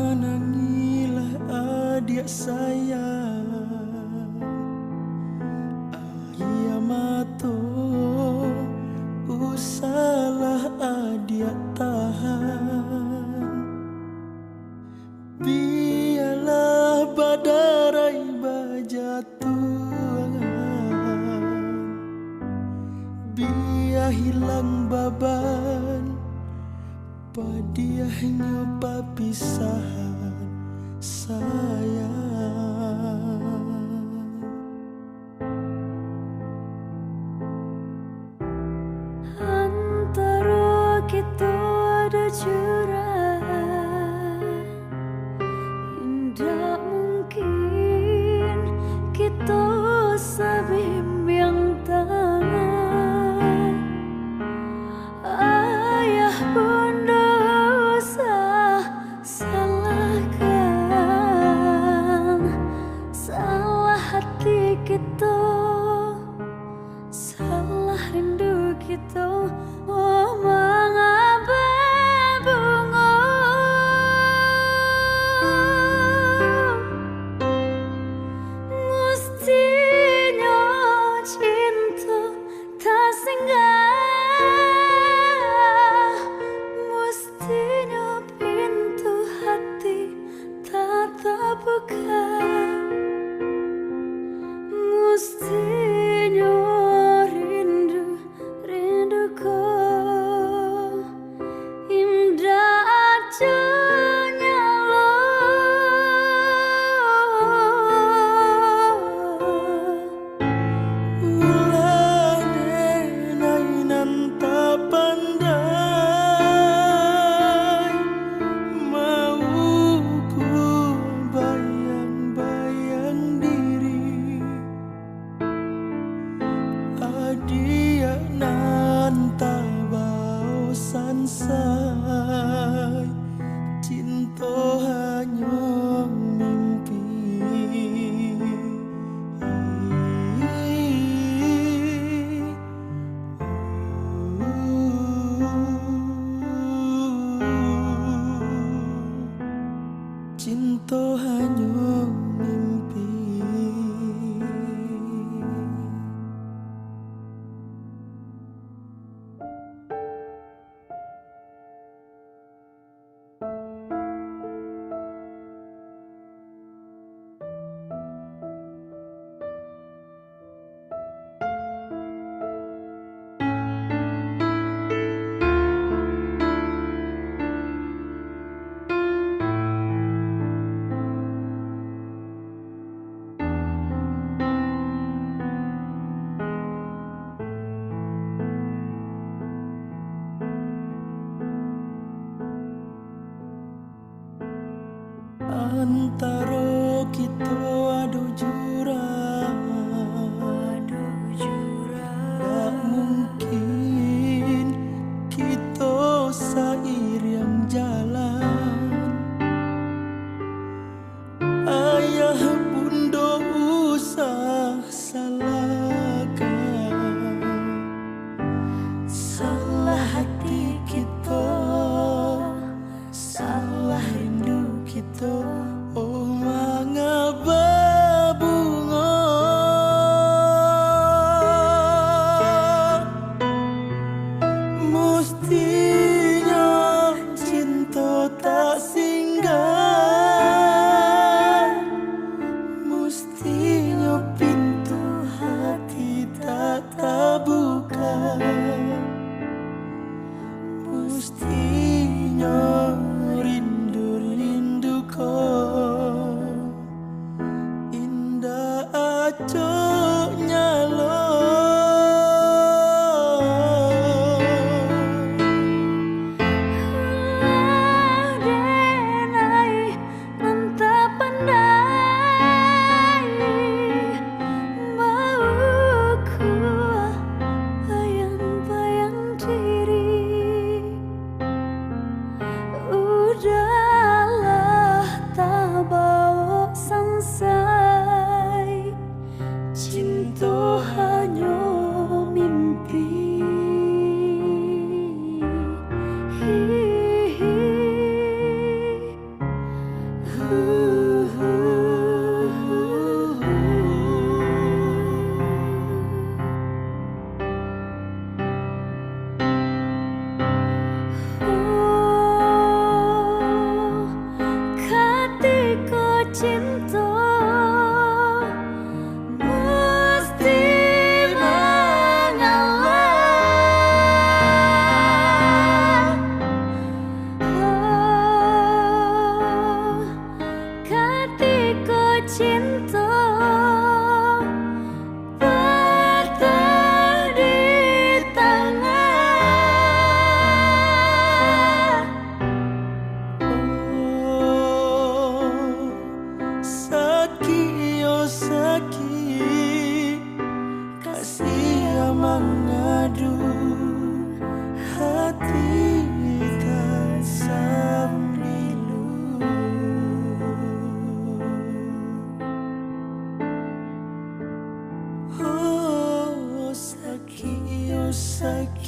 Menangilah adik saya, ayah mato, usalah adik tahan. Biarlah badarai bajatuan, biar hilang beban, padiahnya perpisahan sayang. Antara kita ada jurang, indah mungkin kita sebimbing tangan. Ayah bunda usah salahkan, salah hati kita, salah rindu kita. Oh mengapa bunga mestinya cinta tak singgah, mestinya pintu hati tak terbuka, mestinya rinduku indah adanya lo. Ulah denainan tak pandai, mau ku bayang-bayang diri. Adia nan tak bau sansai, cinta hanya mimpi. Cinta hanya mimpi. Antara kita ada jurang, tak mungkin kita seiring jalan. Ayah bunda usah salahkan, salah hati kita, salah rindu kita. Oh mengapa mengadu hati tak sambilu. Oh sakit, oh sakit.